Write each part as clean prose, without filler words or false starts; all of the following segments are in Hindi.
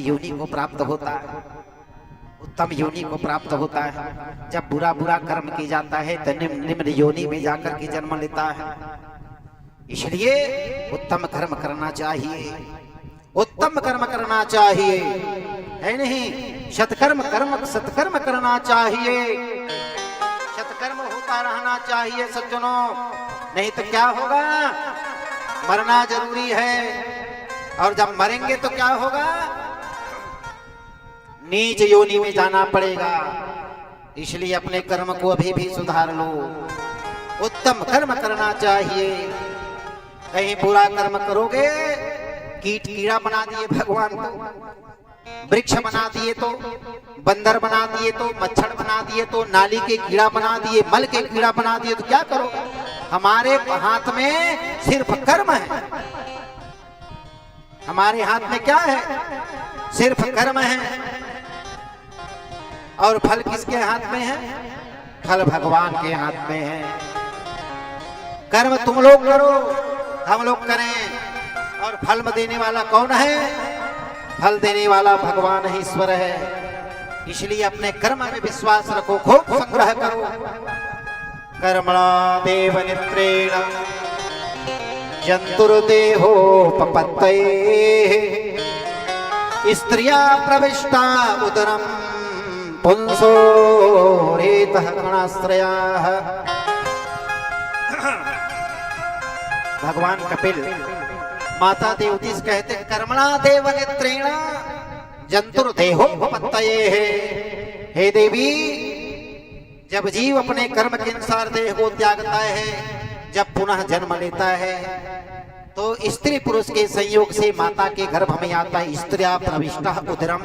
योनि को प्राप्त होता है, उत्तम योनि को प्राप्त होता है। जब बुरा बुरा कर्म किया जाता है तो निम्न योनि में जाकर के जन्म लेता है। इसलिए उत्तम कर्म करना चाहिए, उत्तम कर्म करना चाहिए, है नहीं? सत्कर्म करना चाहिए, सत्कर्म होता रहना चाहिए सज्जनों। नहीं तो क्या होगा, मरना जरूरी है, और जब मरेंगे तो क्या होगा, नीच योनि में जाना पड़ेगा। इसलिए अपने कर्म को अभी भी सुधार लो, उत्तम कर्म करना चाहिए। कहीं बुरा कर्म करोगे, कीड़ा बना दिए भगवान को, वृक्ष बना दिए तो, बंदर बना दिए तो, मच्छर बना दिए तो, नाली के कीड़ा बना दिए, मल के कीड़ा बना दिए तो क्या करोगे? हमारे हाथ में सिर्फ कर्म है, हमारे हाथ में क्या है? सिर्फ कर्म है। और फल किसके हाथ में है? फल भगवान के हाथ में है। कर्म तुम लोग करो, हम लोग करें, और फल में देने वाला कौन है? फल देने वाला भगवान है, ईश्वर है। इसलिए अपने कर्म में विश्वास रखो, खूब संग्रह करो। कर्मणा देव नित्रेण जंतुर्देहोपपत्तये स्त्रिया प्रविष्टा उदरम पुंसो रेतः गणाश्रयाः। भगवान कपिल माता देवती से कहते, कर्मणा देव नेत्रेण जंतुर्देहोपपत्तये। हे देवी, जब जीव अपने कर्म के अनुसार देह को त्यागता है, जब पुनः जन्म लेता है, तो स्त्री पुरुष के संयोग से माता के गर्भ में आता है। स्त्रिया प्रविष्टा उदरम,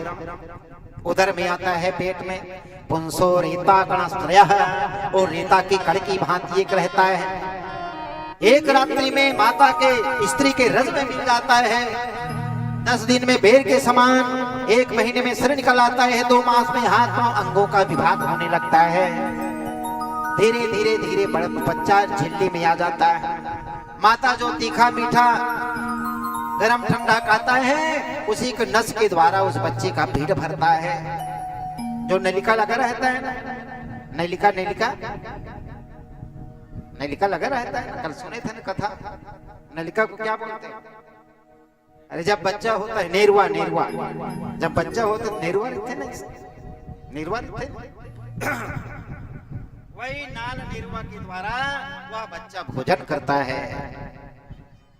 उदर में आता है, पेट में। पुंसो रेता गणाश्रयः, और रेता की कण की भांति एक रहता है। एक रात्रि में माता के स्त्री के रज में मिल जाता है, 10 दिन में बेर के समान, 1 महीने में सिर निकल आता है, 2 मास में हाथ पांव अंगों का विभाग होने लगता है। धीरे धीरे धीरे बच्चा झिल्ली में आ जाता है। माता जो तीखा मीठा गरम ठंडा खाता है, उसी के नस के द्वारा उस बच्चे का पेट भरता है। जो नलिका लगा रहता है ना, नलिका लगा रहता है। कल सुने थे ना कथा, नलिका को क्या बोलते हैं? अरे जब बच्चा होता है, नेरुआ, जब बच्चा होता है नेरुआ लिखते ना, नेरुआ लिखते। वही नाल नेरुआ के द्वारा वह बच्चा भोजन करता है।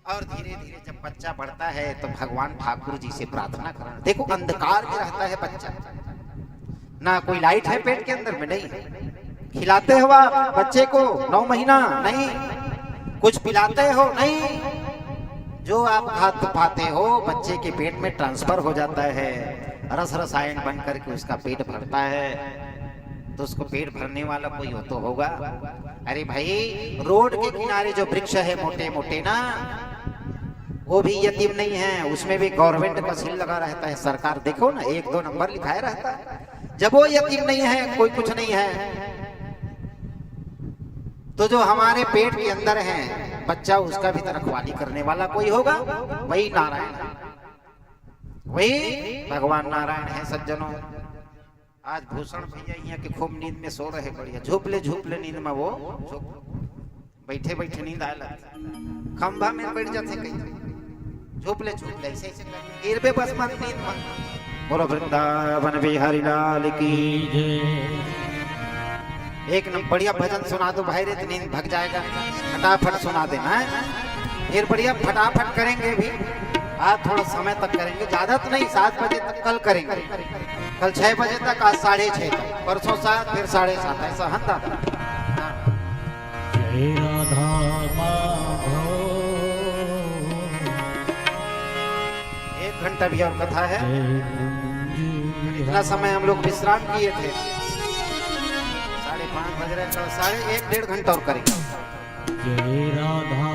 और धीरे धीरे जब बच्चा बढ़ता है तो भगवान ठाकुर जी से प्रार्थना करना। देखो, अंधकार में रहता है बच्चा, ना कोई लाइट है पेट के अंदर में, नहीं। खिलाते हो बच्चे को 9 महीना, नहीं। कुछ पिलाते हो, नहीं। जो आप खाते पाते हो बच्चे के पेट में ट्रांसफर हो जाता है, रस रसायन बन करके उसका पेट भरता है। तो उसको पेट भरने वाला कोई हो तो होगा। अरे भाई, रोड के किनारे जो वृक्ष है मोटे मोटे ना, वो भी यतीम नहीं है, उसमें भी गवर्नमेंट का सील लगा रहता है। सरकार देखो ना, 1-2 नंबर लिखाया रहता है। जब वो यतीम नहीं है, कोई कुछ नहीं है, तो जो हमारे पेट के अंदर है बच्चा, उसका भी तो रखवाली करने वाला कोई होगा, वही नारायण है, वही भगवान नारायण है। सज्जनों, आज भूषण भैया यहाँ के खूब नींद में सो रहे, बढ़िया झोपले नींद में, वो बैठे बैठे नींद आए लगता, खंभा में बैठ जाते, कहीं झोपले ऐसे ऐसे गिरबे बस मत नींद मत। बोलो वृंदावन बिहारी लाल की जय। एक नंबर बढ़िया भजन सुना दो भाई रे, तो नींद भग जाएगा। फटाफट सुना देना है, फिर बढ़िया फटाफट करेंगे भी। आज थोड़ा समय तक करेंगे, ज्यादा तो नहीं, 7 बजे तक कल करेंगे। कल 6 बजे तक, आज 6:30 तक, परसों 7, फिर 7:30, ऐसा हन दादा। जय राधा माधव। 1 घंटा भी और कथा है। इतना समय हम लोग विश्राम किए थे, 5:30 बज रहे, 1-1.5 घंटा और करेंगे। जय राधा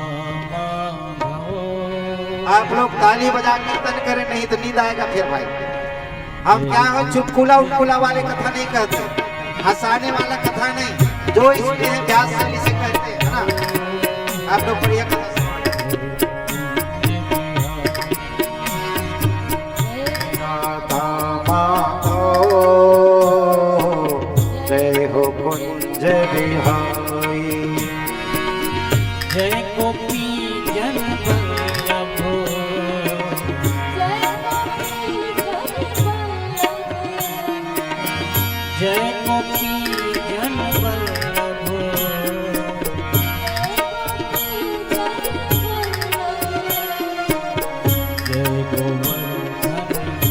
माधव। आप लोग ताली बजा कीर्तन करें, नहीं तो नींद आएगा फिर भाई। हम क्या हो, चुटकुला उटकुला वाले कथा नहीं कहते, हंसाने वाला कथा नहीं, जो इसमें है व्यास शैली से कहते हैं ना। आप लोग बढ़िया कथा राधा जय बिहारी जय गोपी जन वल्लभ जय गोपी जन वल्लभ जय गोवर्धन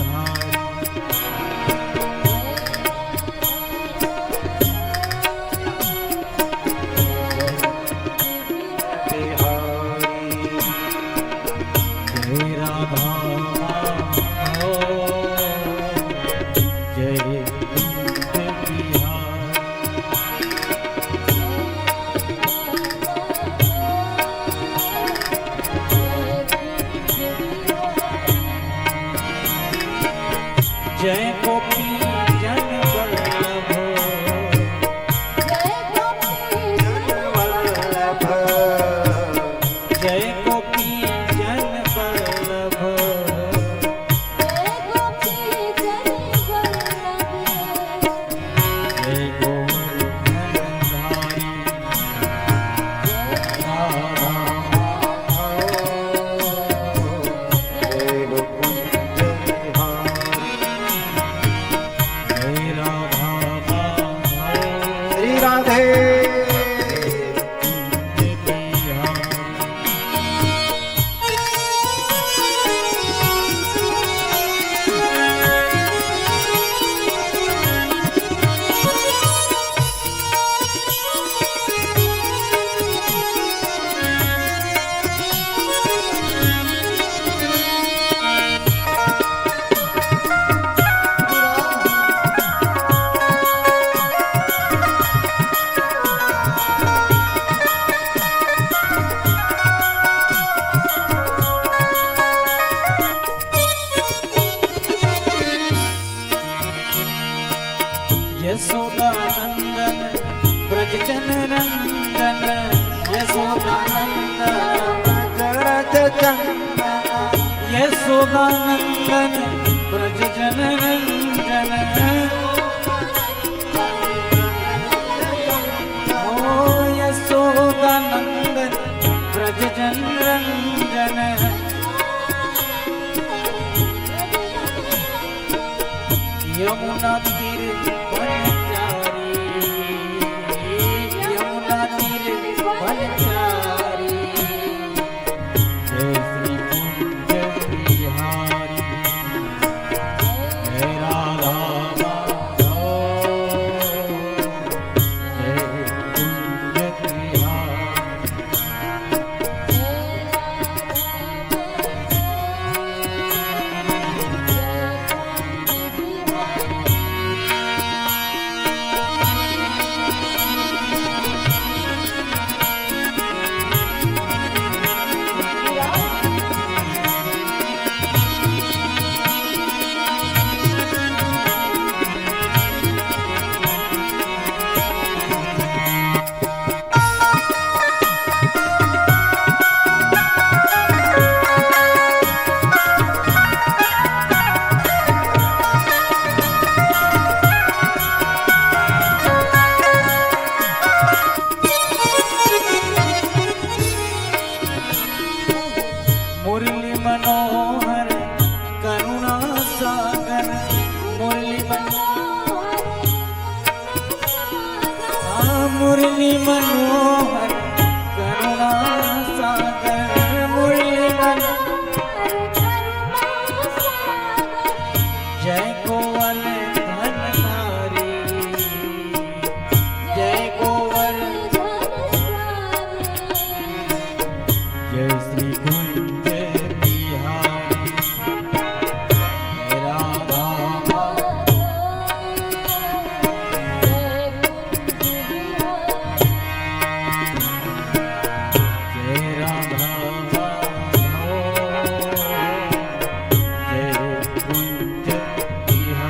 जय राधा जय जय गोपी जन वल्लभ जय गोपी जन वल्लभ जय गोवर्धन धारी जय राधा श्री राधे यशोदानंदन ब्रज जन रंजन यशोदानंदन ब्रज जन रंजन ओ यशोदानंदन ब्रज जन रंजन यमुना तीर वनचारी यमुना तीर वनचारी जय श्री कुंज बिहारी जय राधा माधव जय कुंज बिहारी मुरली मनोहर करुणा सागर मुरली मुरली मनोहर करुणा सागर मुरली जय गोवर्धन धारी जय गोवर्धन जय श्री कुंज बिहारी जय राधा जय राधा जय कुंज बिहारी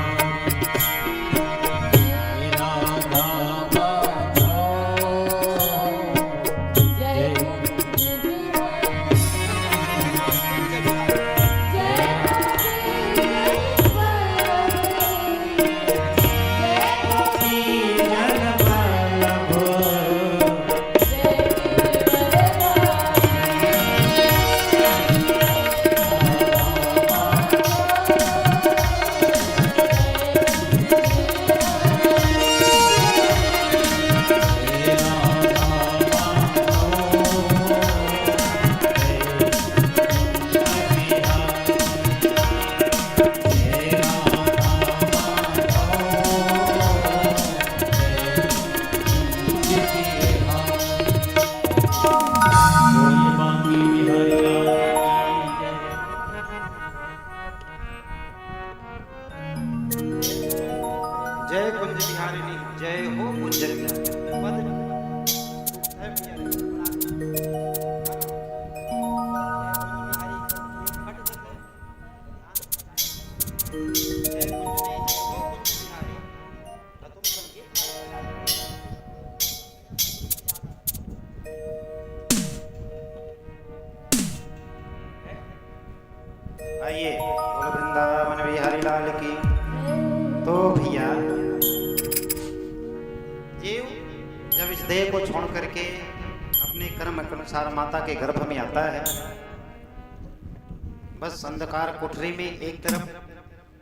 कुंज आइए बोलो वृंदावन बिहारी लाल की। तो भैया जीव जब इस देह को छोड़ करके अपने कर्म के अनुसार माता के गर्भ में आता है, बस अंधकार कोठरी में एक तरफ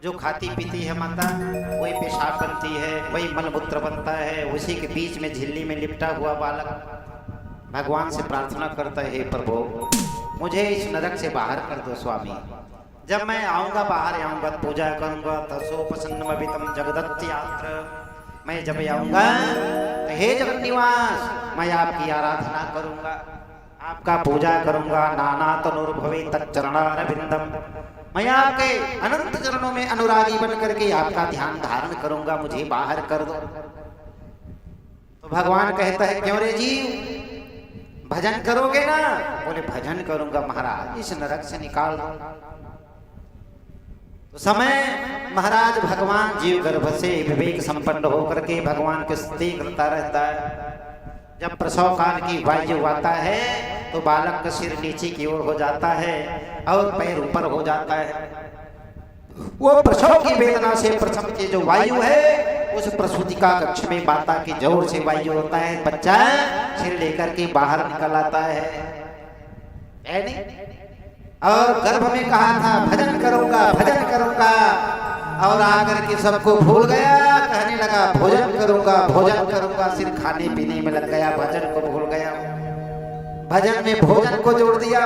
जो खाती पीती है माता वही पेशाब बनती है, वही मलमूत्र बनता है, उसी के बीच में झिल्ली में लिपटा हुआ बालक भगवान से प्रार्थना करता है, हे प्रभु मुझे इस नरक से बाहर कर दो स्वामी। जब मैं आऊंगा बाहर आऊंगा पूजा करूंगा तसोपसन्नमवितम जगदत्यात्र, मैं जब आऊंगा तो हे जगत निवास मैं आपकी आराधना करूंगा, आपका पूजा करूंगा। नाना तनुर्भवे तच्चरणारविंदम, मैं आपके अनंत चरणों में अनुरागी बन करके आपका ध्यान धारण करूंगा, मुझे बाहर कर दो। तो भगवान कहता है क्यों रे जीव भजन करोगे ना? बोले भजन करूंगा महाराज, इस नरक से निकाल दो। तो समय महाराज भगवान जीव गर्भ से विवेक संपन्न होकर के भगवान की स्तुति करता रहता है। जब प्रसव काल की वायु आता है तो बालक का सिर नीचे की ओर हो जाता है और पैर ऊपर हो जाता है। वो प्रसव की वेदना से प्रसव की जो वायु है उस प्रसूति का कक्ष में माता की जोर से वायु होता है, बच्चा सिर लेकर के बाहर निकल आता है नहीं? और गर्भ में कहा था भजन करूंगा भजन करूंगा, और आकर के सबको भूल गया, कहने लगा भोजन करूंगा भोजन करूंगा, सिर खाने पीने में लग गया, भजन को भूल गया। भजन में भोजन को जोड़ दिया,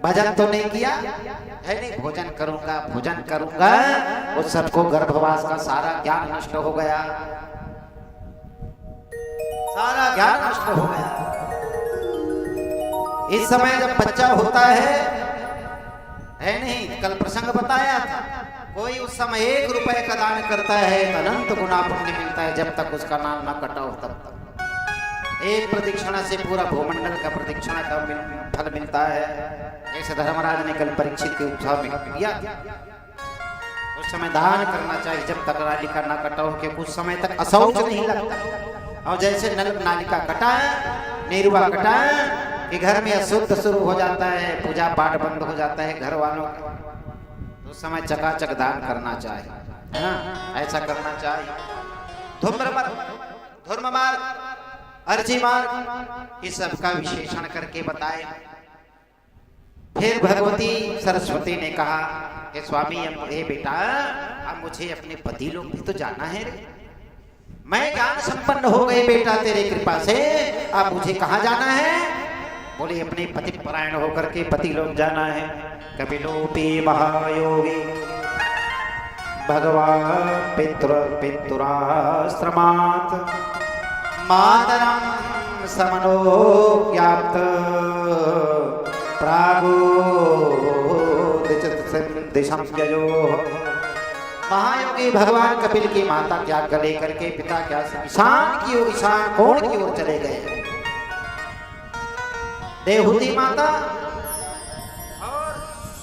भजन तो नहीं किया है नहीं, भोजन करूंगा, उस सबको गर्भवास का सारा ज्ञान नष्ट हो गया, सारा ज्ञान नष्ट हो गया। इस समय जब बच्चा होता है नहीं, कल प्रसंग बताया था, कोई उस समय 1 रुपए का दान करता है तो अनंत गुना पुण्य मिलता है, जब तक उसका नाम न कटा हो तब तक। एक प्रदक्षिणा से पूरा भूमंडल का प्रदक्षिणा का फल मिलता है। जैसे धर्मराज ने कल परीक्षित के उत्सव में किया, उस समय दान करना चाहिए जब तक नालिका न कटा हो, क्योंकि उस समय तक अशौच नहीं लगता। और जैसे नल नालिका कटा, नेरुआ कटा कि घर में अशुद्ध शुरू हो जाता है, पूजा पाठ बंद हो जाता है घर वालों का, तो उस समय चकाचक दान करना चाहिए, है ना? ऐसा करना चाहिए। धूम्र मार्ग, अर्जी मार्ग, इस सब का विशेषण करके बताए। फिर भगवती सरस्वती ने कहा कि स्वामी हे बेटा अब मुझे अपने पति लोग भी तो जाना है रे, मैं ज्ञान संपन्न हो गई बेटा तेरे कृपा से, अब मुझे कहाँ जाना है? बोले अपने पति परायण होकर के पति लोग जाना है। कपिलोपि महायोगी भगवान पितुराश्रमात् मातरं समनोज्ञाप्त प्रागोदिशं ययो। महायोगी भगवान कपिल की माता त्याग कर लेकर के पिता क्या ईशान की ओर, ईशान कोण की ओर चले गए। देवहूति माता और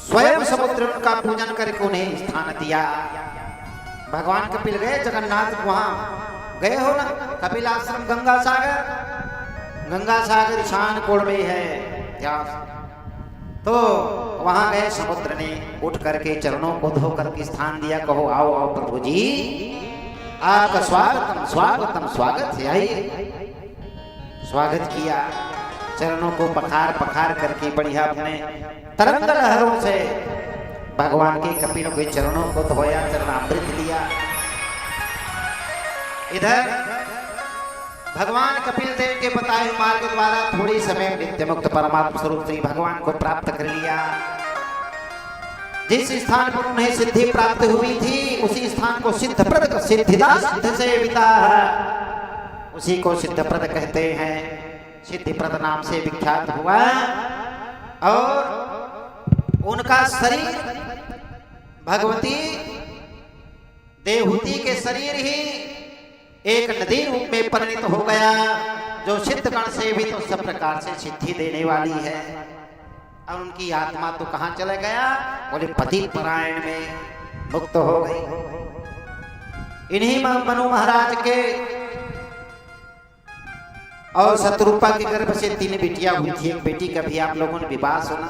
स्वयं समुद्र का पूजन करके उन्हें स्थान दिया। भगवान कपिल गए जगन्नाथ, वहां गए हो ना, कपिल आश्रम गंगा सागर ईशान कोण में है, तो वहां गए, समुद्र ने उठ करके चरणों को धो करके स्थान दिया, कहो आओ आओ प्रभु जी आपका स्वागतम स्वागतम स्वागत है। आइए, स्वागत किया, चरणों को पखार करके बढ़िया अपने तरंग लहरों से भगवान के कपिलों के चरणों को धोया, चरणामृत लिया। इधर भगवान कपिल देव के बताए मार्ग द्वारा थोड़ी समय नित्य मुक्त परमात्मा स्वरूप श्री भगवान को प्राप्त कर लिया। जिस स्थान पर उन्हें सिद्धि प्राप्त हुई थी उसी स्थान को सिद्धप्रद, सिद्धिदा सिद्ध से बिता, उसी को सिद्धप्रद कहते हैं, सिद्धिप्रद नाम से विख्यात हुआ। और उनका शरीर भगवती देवहूति के शरीर ही एक नदी रूप में परिणित हो गया, जो सिद्धगण से भी तो सब प्रकार से सिद्धि देने वाली है। और उनकी आत्मा तो कहाँ चला गया? बोले पति परायण में मुक्त हो गई। इन्हीं मनु महाराज के और शत्रुपा के गर्भ से 3 बेटियां हुई थी। एक बेटी का भी आप लोगों ने विवाह सुना,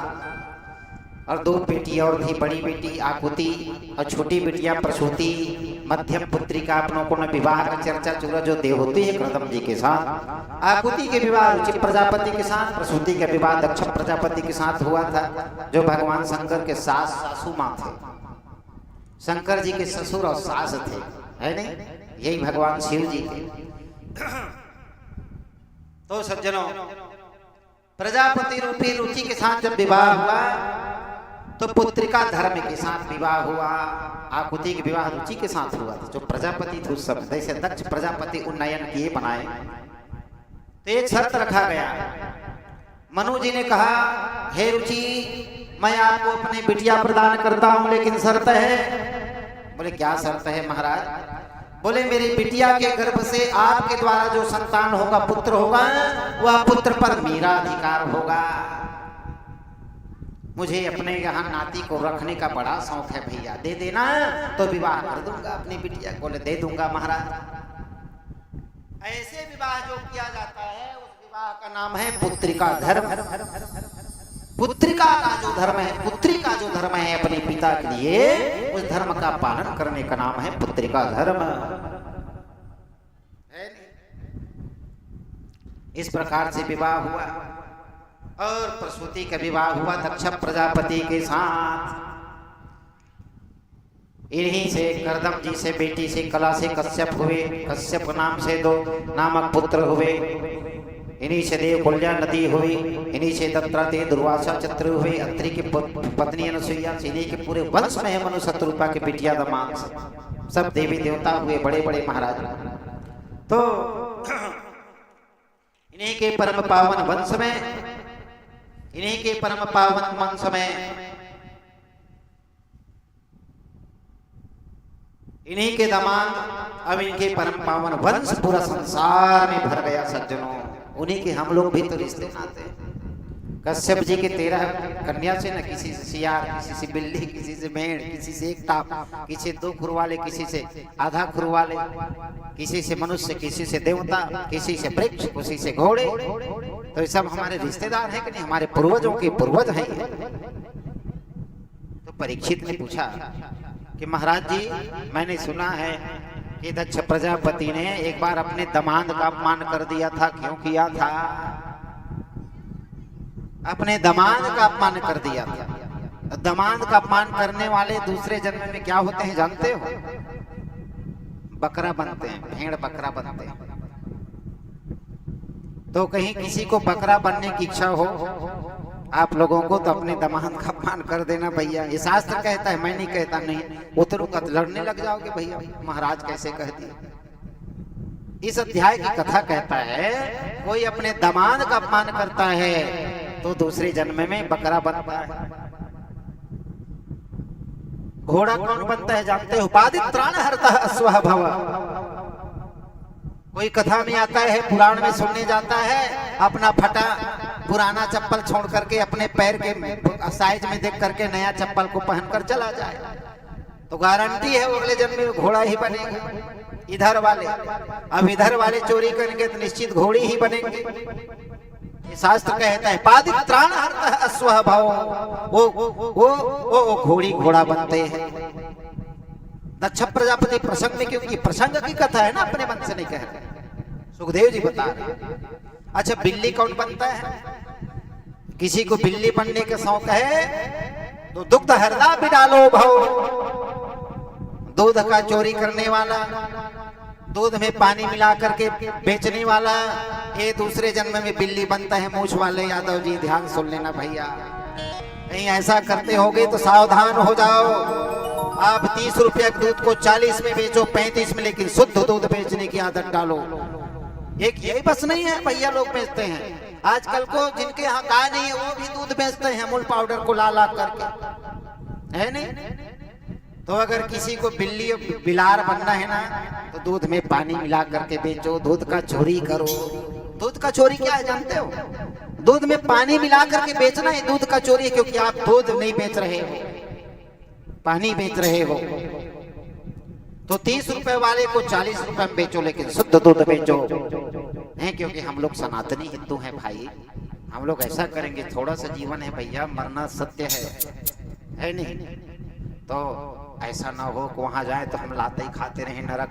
और 2 बेटी और थी। बड़ी बेटी आकुति और छोटी बेटियां प्रसूति। मध्यम पुत्री का आप लोगों ने विवाह का चर्चा चुरा, जो देवहूति है कृतम जी के साथ। आकुति के विवाह रुचि प्रजापति के साथ, प्रसूति का विवाह दक्ष प्रजापति के साथ हुआ था, जो भगवान शंकर के सास सासू माँ थे। शंकर जी के ससुर और सास थे, है नहीं? यही भगवान शिव जी के। तो सज्जनों, प्रजापति रूपी रुचि के साथ जब विवाह हुआ तो पुत्रिका धर्म के साथ विवाह हुआ। आकुति के विवाह रुचि के साथ हुआ था। जो प्रजापति थे उस समय, जैसे दक्ष प्रजापति उन्नयन किए बनाए, तो एक शर्त रखा गया। मनु जी ने कहा, हे रुचि, मैं आपको अपनी बिटिया प्रदान करता हूं, लेकिन शर्त है। बोले क्या शर्त है महाराज? बोले मेरी बिटिया के गर्भ से आपके द्वारा जो संतान होगा, पुत्र होगा, वह पुत्र पर मेरा अधिकार होगा। मुझे अपने यहाँ नाती को रखने का बड़ा शौक है भैया, दे देना तो विवाह कर दूंगा अपनी बिटिया को। दे दूंगा महाराज। ऐसे विवाह जो किया जाता है, उस विवाह का नाम है पुत्रिका धर्म। पुत्रिका का जो धर्म है, पुत्री का जो धर्म है अपने पिता के लिए, उस धर्म का पालन करने का नाम है पुत्रिका धर्म। इस प्रकार से विवाह हुआ, और प्रसूति का विवाह हुआ दक्ष प्रजापति के साथ। इन्हीं से कर्दम जी से बेटी से कला से कश्यप हुए। कश्यप नाम से 2 नामक पुत्र हुए। इन्हीं से देवकुल्या नदी हुई। इन्हीं से दत्तात्रेय दुर्वासा चतुर हुए। अत्रि की पत्नी अनुसुईया। इन्हीं के पूरे वंश में है मनु शत्रुपा के बिटिया दमाद, सब देवी देवता हुए, बड़े बड़े महाराज। तो इन्हीं के परम पावन वंश में, इन्हीं के परम पावन वंश में, इन्हीं के दामाद, अब इनके परम पावन वंश पूरा संसार में भर गया सज्जनों। उन्हीं के हम लोग भी तो रिश्ते नाते। कश्यप जी के 13 कन्या से न, किसी से सियार, किसी से बिल्ली, किसी से भेड़, किसी से एक टाप, किसी से 2 खुर वाले, किसी से आधा खुर वाले, किसी से मनुष्य, किसी से देवता, किसी से वृक्ष, किसी से घोड़े। तो ये सब हमारे रिश्तेदार हैं कि नहीं? हमारे पूर्वजों के पूर्वज हैं। तो परीक्षित ने पूछा कि महाराज जी, मैंने सुना है कि दक्ष प्रजापति ने एक बार अपने दामाद का अपमान कर दिया था। क्यों किया था? अपने दामाद का अपमान कर दिया था। दामाद का अपमान करने वाले दूसरे जन्म में क्या होते हैं जानते हो? बकरा बनते हैं, भेड़ बकरा बनते हैं। तो कहीं किसी को बकरा बनने की इच्छा हो आप लोगों को, तो अपने दामाद का अपमान कर देना भैया। ये शास्त्र कहता है, मैं नहीं कहता। नहीं उतरूंगा तो लड़ने लग जाओगे भैया, महाराज कैसे कह दिए। इस अध्याय की कथा कहता है, कोई अपने दामाद का अपमान करता है तो दूसरे जन्म में बकरा बनता है। घोड़ा कौन बनता है जानते हो? पादित्राण हरता अश्वः भव। कोई कथा में आता है, पुराण में सुनने जाता है, अपना फटा पुराना चप्पल छोड़ करके अपने पैर के साइज में देख करके नया चप्पल को पहनकर चला जाए, तो गारंटी है वो अगले जन्म में घोड़ा ही बनेगा। इधर वाले, अब इधर वाले चोरी करेंगे तो निश्चित घोड़ी ही बनेंगे। शास्त्र कहता है पादित्राण हरता अश्वः भव। वो घोड़ी घोड़ा बनते हैं। दक्ष प्रजापति प्रसंग में, क्योंकि प्रसंग की कथा है ना, अपने मन से नहीं कह रहे, सुखदेव जी बता रहे। अच्छा, बिल्ली कौन बनता है? किसी को बिल्ली बनने का शौक है तो दुग्ध हरदा बिडालो भव। दूध का चोरी करने वाला, दूध में पानी मिला करके बेचने वाला, ये दूसरे जन्म में बिल्ली बनता है। मूछ वाले यादव जी ध्यान सुन लेना भैया, नहीं ऐसा करते होगे तो सावधान हो जाओ। आप 30 रुपया के दूध को 40 में बेचो, 35 में, लेकिन शुद्ध दूध बेचने की आदत डालो। एक यही बस नहीं है भैया, लोग बेचते हैं आजकल को। जिनके यहाँ गाय नहीं है वो भी दूध बेचते हैं, अमूल पाउडर को ला ला करके, है नहीं? तो अगर किसी को बिल्ली बिलार बनना है ना तो दूध में पानी मिला करके बेचो, दूध का चोरी करो। दूध का चोरी क्या है जानते हो? दूध में पानी मिला करके बेचना है दूध का चोरी, क्योंकि आप दूध नहीं बेच रहे हो, पानी बेच रहे हो। तो 30 रुपए वाले को 40 रुपए में बेचो, लेकिन शुद्ध दूध बेचो है, क्योंकि हम लोग सनातनी हिंदू हैं भाई। हम लोग ऐसा करेंगे, थोड़ा सा जीवन है भैया, मरना सत्य है नहीं? तो ऐसा ना हो कि वहां जाए तो हम लाते ही खाते रहे नरक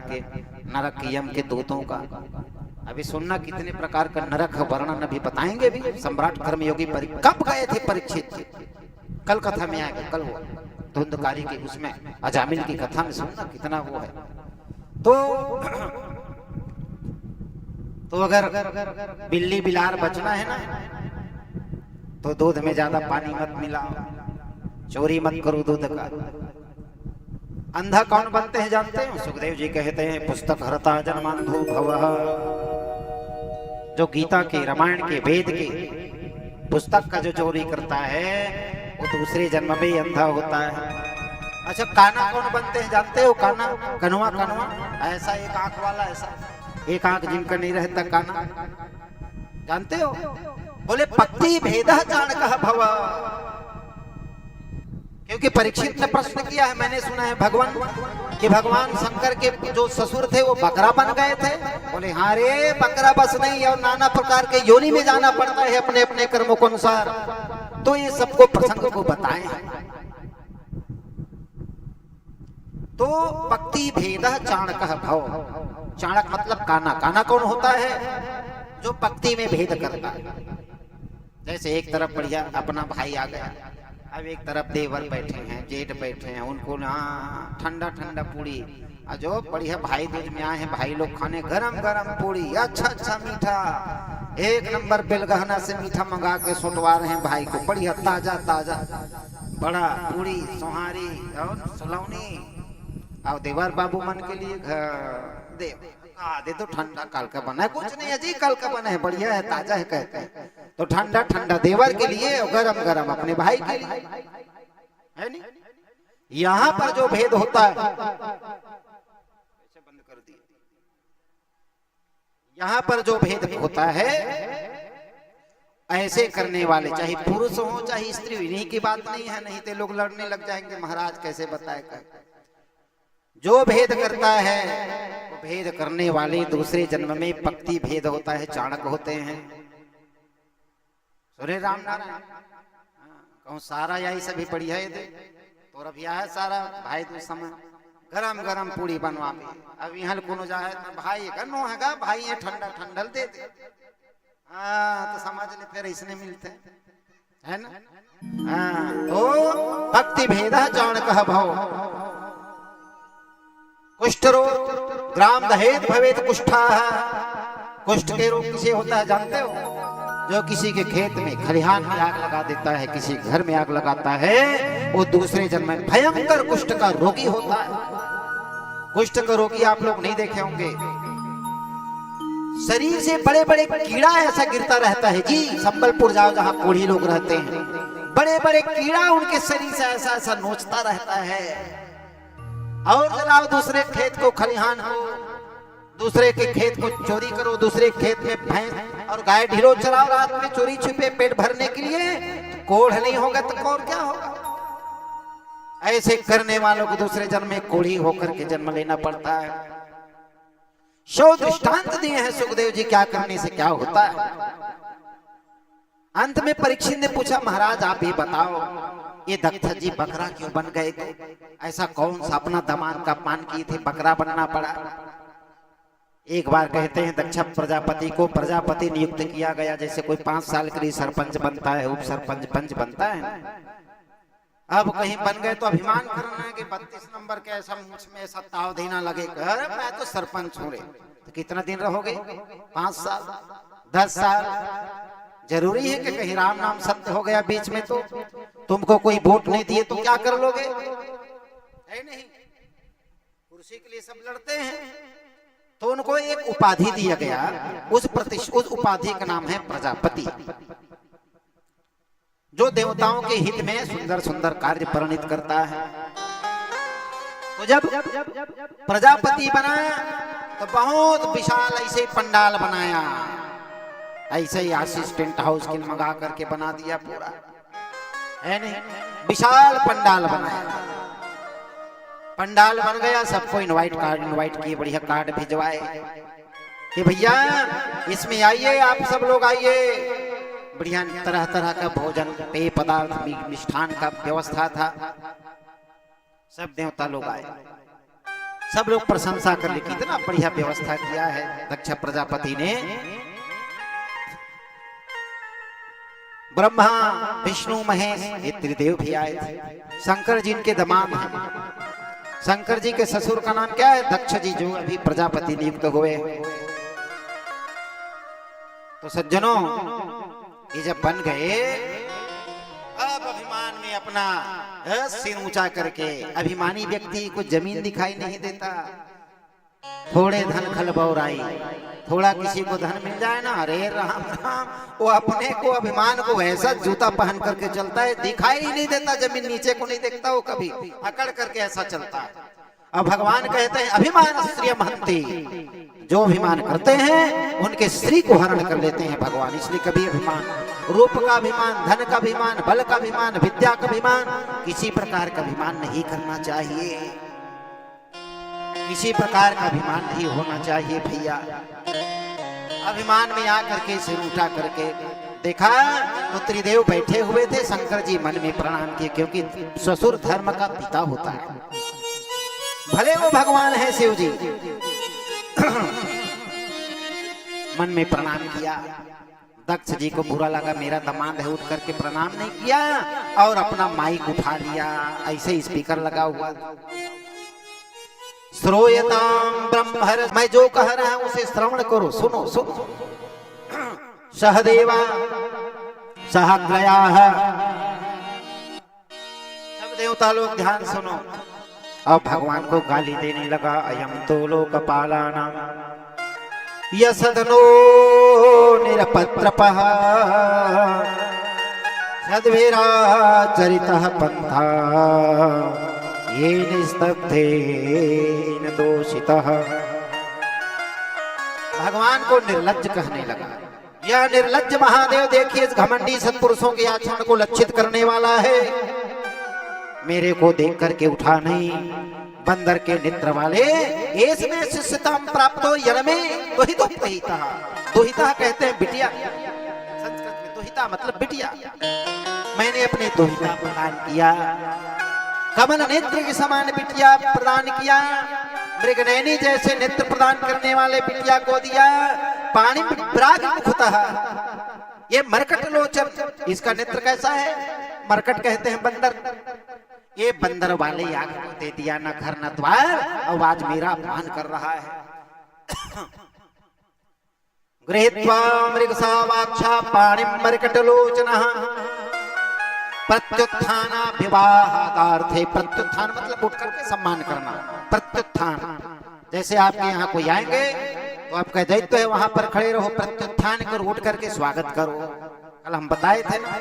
के यम के दूतों का। अभी सुनना कितने प्रकार का नरक वर्णन अभी बताएंगे भी। सम्राट कर्मयोगी कब गए थे परीक्षित? कल कथा में आएगा, कल वो धुंधकारी की उसमें अजामिल की कथा में सुनना कितना वो है। तो अगर बिल्ली बिलार बचना है ना तो दूध में ज्यादा पानी मत मिलाओ, चोरी मत करो दूध का। अंधा कौन बनते हैं जानते हो? सुखदेव जी कहते हैं पुस्तक हरता जन्मांधो भवः। जो गीता के, रामायण के, वेद के पुस्तक का जो चोरी करता है वो दूसरे जन्म में ही अंधा होता है। अच्छा, काना कौन बनते हैं जानते हो? काना, कनवा, ऐसा एक आंख वाला, ऐसा एक आंख जिनका नहीं रहता, काना, जानते हो? बोले पक्ति भेदः चाणकः भव। क्योंकि परीक्षित ने प्रश्न किया है, मैंने सुना है भगवान शंकर के जो ससुर थे वो बकरा बन गए थे। बोले हाँ रे, बकरा बस नहीं, और नाना प्रकार के योनि में जाना पड़ता है अपने अपने कर्मों के अनुसार। तो ये सबको प्रसंग को बताए हैं। तो पक्ति भेदः चाणकः भव। चाणक मतलब काना। काना कौन होता है? जो पक्ति में भेद करता है। जैसे एक तरफ बढ़िया अपना भाई आ गया, अब एक तरफ देवर बैठे हैं, जेठ बैठे हैं, उनको ना ठंडा ठंडा पूड़ी, जो बढ़िया भाई दूज में आए हैं भाई लोग खाने, गरम गरम पूड़ी, अच्छा मीठा, एक नंबर बेलगहना से मीठा मंगा के सुटवा रहे हैं भाई को, बढ़िया ताजा बड़ा पूड़ी, सोहारी और सलौनी। और देवर बाबू मन के लिए दे तो ठंडा कल का बना है, कुछ नहीं है जी, कल का बना है, बढ़िया है, ताजा है कहते हैं। तो ठंडा ठंडा देवर के लिए और गरम गरम अपने भाई के लिए, है नहीं? यहाँ पर जो भेद होता है, बंद कर दिए, यहाँ पर जो भेद होता है, ऐसे करने वाले चाहे पुरुष हो चाहे स्त्री, इन्हीं की बात नहीं है, नहीं तो लोग लड़ने लग जाएंगे, महाराज कैसे बताएगा। जो भेद करता है वो भेद करने वाले दूसरे जन्म में पक्ति भेद होता है, चाणक होते हैं। सुरे राम नारायण, कहूँ सारा यही सभी बढ़िया है तो अब यह है सारा भाई दो समय गरम गरम पूड़ी बनवा में। अब यहाँ को जाए तो भाई कनो है भाई ये ठंडा ठंडल दे दे, हाँ तो समझ ले फिर इसने मिलते है ना। हाँ तो भक्ति भेद चाणकः भव। कुष्ठ रोग ग्राम दहेज भवेत कुष्ठा। कुष्ठ के रोग किसे होता है जानते हो? जो किसी के खेत में खलिहान में आग लगा देता है, किसी घर में आग लगाता है, वो दूसरे जन्म में भयंकर कुष्ठ का रोगी होता है। कुष्ठ का रोगी आप लोग नहीं देखे होंगे, शरीर से बड़े बड़े कीड़ा ऐसा गिरता रहता है जी। संबलपुर जाओ जहाँ कोढ़ी लोग रहते हैं, बड़े बड़े कीड़ा उनके शरीर से ऐसा ऐसा नोचता रहता है। और जलाओ दूसरे खेत को, खलिहान हो, दूसरे के खेत को चोरी करो, दूसरे खेत में भैंस और गाय ढिलो चलाओ रात में चोरी छुपे पेट भरने के लिए, तो कोढ़ नहीं होगा तो और क्या होगा। ऐसे करने वालों को दूसरे जन्म में कोढ़ी होकर के जन्म लेना पड़ता है। 100 दृष्टांत दिए हैं सुखदेव जी क्या करने से क्या होता है। अंत में परीक्षित ने पूछा, महाराज आप ही बताओ, ये दत्त जी बकरा क्यों बन गए थे? ऐसा कौन सा अपना दामाद का अपमान किए थे बकरा बनना पड़ा? एक बार कहते हैं दक्ष प्रजापति को प्रजापति नियुक्त किया गया, जैसे कोई 5 साल के लिए सरपंच बनता है, उप सरपंच पंच बनता है। अब कहीं बन गए तो अभिमान करना है कि 32 नंबर के ऐसा मुझ में ऐसा ताव देना लगेगा, अरे मैं तो सरपंच हूँ रे। तो कितना दिन रहोगे? 5 साल 10 साल? जरूरी है कि कहीं राम नाम सत्य हो गया बीच में तो तुमको कोई वोट नहीं दिए तो क्या कर लोगे? है नहीं, कुर्सी के लिए सब लड़ते हैं। तो उनको एक उपाधि दिया गया, उस उपाधि का नाम है प्रजापति, जो देवताओं के हित में सुंदर सुंदर कार्य परिणित करता है। तो जब प्रजापति बना तो बहुत विशाल ऐसे पंडाल बनाया, ऐसे ही असिस्टेंट हाउस के मंगा करके बना दिया पूरा, है नहीं, विशाल पंडाल बनाया। पंडाल बन गया, सबको इनवाइट किए, बढ़िया कार्ड भिजवाए कि भैया इसमें आइए, आप सब लोग आइए। बढ़िया तरह तरह का भोजन, पेय पदार्थ, मिष्ठान का व्यवस्था था। सब देवता लोग आए, सब लोग प्रशंसा कर रहे, कितना बढ़िया व्यवस्था किया है दक्ष प्रजापति ने। ब्रह्मा विष्णु महेश ये त्रिदेव भी आए थे। शंकर जी इनके दामाद हैं। शंकर जी के ससुर का नाम क्या है? दक्ष जी, जो अभी प्रजापति नियुक्त हुए। तो सज्जनों, ये जब बन गए, अब अभिमान में अपना सिर ऊंचा करके, अभिमानी व्यक्ति को जमीन दिखाई नहीं देता। थोड़े धन खलबौराई, थोड़ा किसी को धन मिल जाए ना, अरे राम राम, वो अपने को, अभिमान को ऐसा जूता पहन करके चलता है, दिखाई ही नहीं देता, जमीन नीचे को नहीं देखता, वो कभी अकड़ करके ऐसा चलता है। अब भगवान कहते हैं अभिमान श्रिय महंती, जो अभिमान करते हैं उनके श्री को हरण कर लेते हैं भगवान। इसलिए कभी अभिमान, रूप का अभिमान, धन का अभिमान, बल का अभिमान, विद्या का अभिमान, किसी प्रकार का अभिमान नहीं करना चाहिए, किसी प्रकार का अभिमान नहीं होना चाहिए भैया। अभिमान में आकर के सिर उठा करके देखा तो त्रिदेव बैठे हुए थे। शंकर जी मन में प्रणाम किए, क्योंकि ससुर धर्म का पिता होता है, भले वो भगवान है शिव जी। मन में प्रणाम किया। दक्ष जी को बुरा लगा, मेरा दामाद है, उठ करके प्रणाम नहीं किया और अपना माइक उठा लिया, ऐसे स्पीकर लगा हुआ। श्रोयताम ब्रह्महर, मैं जो कह रहा हूं उसे श्रवण करो, सुनो सुनो। सहदेवा सहग्रया, सब देवता लोग ध्यान सुनो। अब भगवान को गाली देने लगा, अयम तो लोकपालानां यसदनो निरपत्रपः सद्भिराचरितः पंथा ये निस्तब्धेन दोषितः। भगवान को निर्लज्ज कहने लगा। यह निर्लज्ज महादेव देखिए इस घमंडी सत्पुरुषों के आचरण को लक्षित करने वाला है। मेरे को देख करके उठा नहीं, बंदर के नेत्र वाले, इसमें शिष्यताम प्राप्तो यनमे दोहितो दोहिता। दोहिता कहते हैं बिटिया, संस्कृत में दोहिता मतलब बिटिया। मैंने अपने दोहिता प्रदान किया, कमल नेत्र के समान बिटिया प्रदान किया, मृगनयनी जैसे नेत्र प्रदान करने वाले बिटिया को दिया। पानी प्राग मुखतः, ये मरकट लोचन, इसका नेत्र कैसा है? मरकट कहते हैं बंदर। ये बंदर वाले आग को दे दिया, न घर न द्वार, और आज मेरा अपमान कर रहा है। गृहीत्वा मृगसावाक्षा पाणिं मरकटलोचनः प्रत्युत्थानाभिवाहादार्थे। प्रत्युत्थान मतलब उठ करके सम्मान करना, प्रत्युत्थान। जैसे आपके यहाँ कोई आएंगे तो आपका दायित्व है वहां पर खड़े रहो, प्रत्युत्थान करो, उठ करके स्वागत करो। कल हम बताए थे ना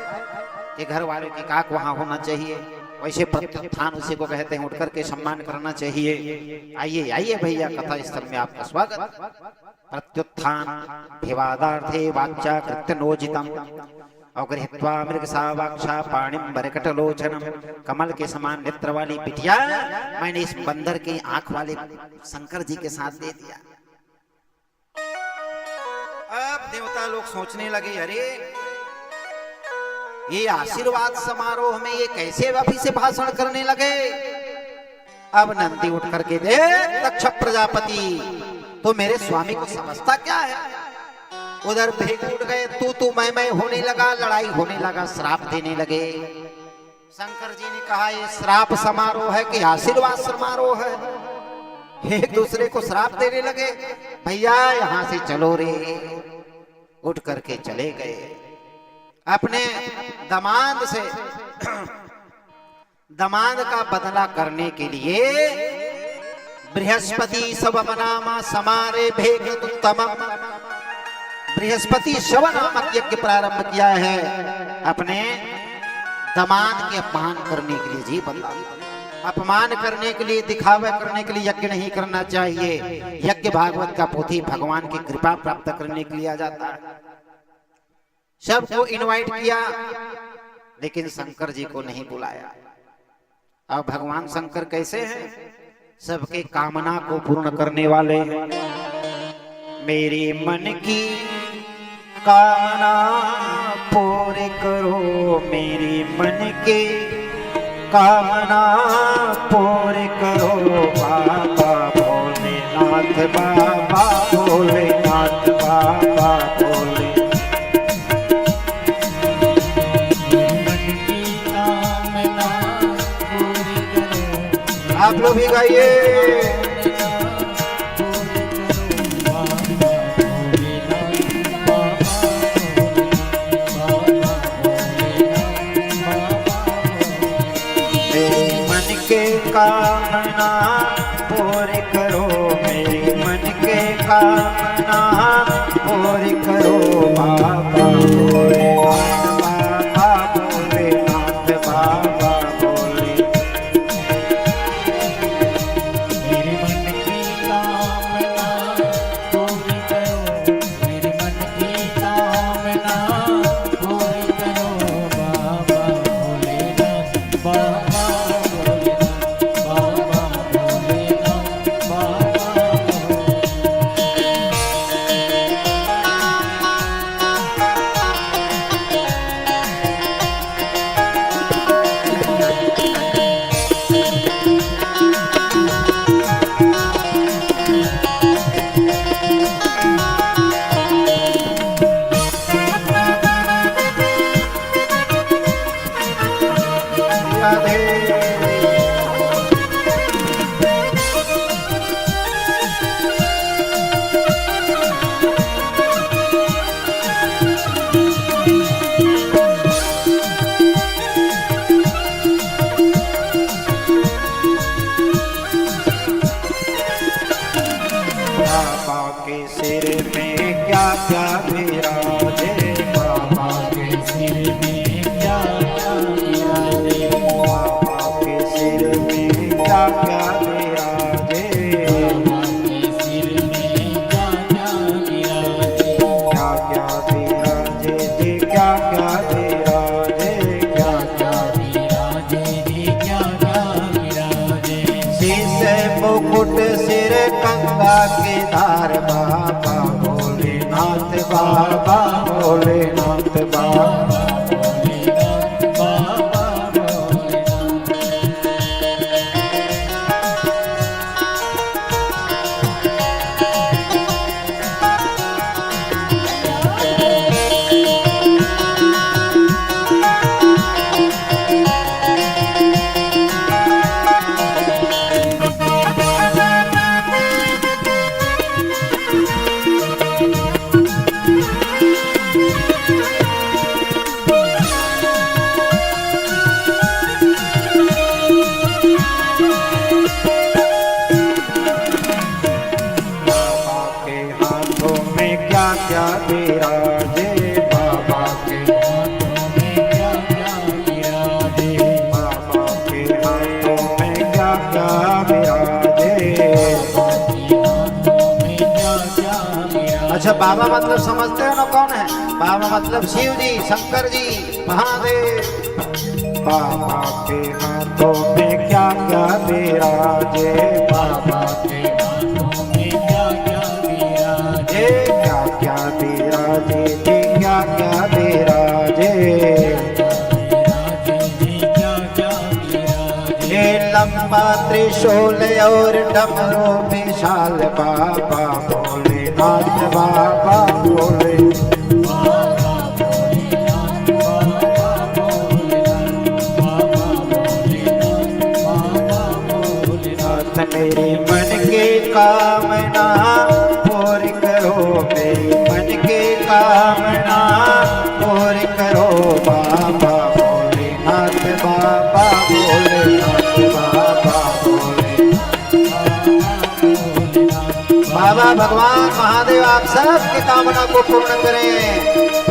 कि घर वालों की काक वहां होना चाहिए, वैसे प्रत्युत्थान उसी को कहते हैं, उठ करके सम्मान करना चाहिए। आइए आइए भैया, कथा स्थल में आपका स्वागत। प्रत्युत्थान भिवादार्थे वाचा कृत्यनोजितम अगृहीत्वा मृगसावाक्षा पाणिं मरकटलोचनम। कमल के समान नेत्र वाली बिटिया मैंने इस बंदर के आंख वाले शंकर जी के साथ दे दिया। अब देवता लोग सोचने लगे, अरे ये आशीर्वाद समारोह में ये कैसे अभी से भाषण करने लगे। अब नंदी उठ करके दे, दक्ष प्रजापति तो मेरे स्वामी को समझता क्या है। उधर भेग उठ गए, तू मैं होने लगा, लड़ाई होने लगा, श्राप देने लगे। शंकर जी ने कहा ये श्राप समारोह है कि आशीर्वाद समारोह है? एक दूसरे को श्राप देने लगे। भैया यहां से चलो रे। उठ करके चले गए। अपने दामाद से दामाद का बदला करने के लिए बृहस्पति शवनामा समारे भेग उत्तमम, बृहस्पति शव नामक यज्ञ प्रारंभ किया है अपने दामाद के अपमान करने के लिए। जी बंदा, अपमान करने के लिए, दिखावा करने के लिए यज्ञ नहीं करना चाहिए। यज्ञ भागवत का पोथी भगवान की कृपा प्राप्त करने के लिए आ जाता है। सबको इनवाइट किया लेकिन शंकर जी को नहीं बुलाया। अब भगवान शंकर कैसे हैं? सबके कामना को पूर्ण करने वाले हैं। मेरे मन की कामना पूरी करो, मेरे मन के कामना पूरी करो, बाबा भोलेनाथ, बाबा भोलेनाथ, बाबा भोले। आप लोग भी गाइए। कामना पूरी करो, मेरे मन के कामना पूरी करो, बाबा भोलेनाथ, बाबा भोलेनाथ, बाबा भोले। मेरे मन की कामना पूरी करो, मेरे मन की कामना पूरी करो, बाबा भोलेनाथ, बाबा बाबा के सिर में क्या क्या विराजे, बाबा के सिर में क्या क्या विराजे, बाबा के सिर में क्या क्या विराजे, बाबा के सिर में क्या क्या विराजे, क्या क्या विराजे जी, क्या क्या विराजे, क्या क्या विराजे जी, क्या क्या विराजे। शीश मुकुट सिर गंगा के धार, बाबा भोलेनाथ, बाबा भोलेनाथ, बाबा भोलेनाथ, बाबा भोलेनाथ। बाबा के हाथों में क्या क्या विराजे, बाबा के हाथों में क्या क्या विराजे, बाबा के हाथों में क्या क्या विराजे। हाथों में क्या क्या विराजे। अच्छा, बाबा मतलब समझते हो ना कौन है? बाबा मतलब शिव जी, शंकर जी, महादेव। बाबा के हाथों में क्या क्या विराजे, बाबा के हाथों में क्या क्या विराजे, क्या क्या विराजे जी, क्या क्या विराजे। विराजे जी, क्या क्या विराजे। ये लंबा त्रिशूल और डमरू विशाल, बाबा भोलेनाथ, बाबा भोले। बाबा भोलेनाथ, बाबा भोलेनाथ, बाबा भोलेनाथ, बाबा भोलेनाथ। मेरे मन के कामना पूरी करो, मेरे मन के कामना पूरी करो, बाबा भोलेनाथ, बाबा भोलेनाथ, बाबा भोले। बाबा भगवान महादेव आप सबकी कामना को पूर्ण करें।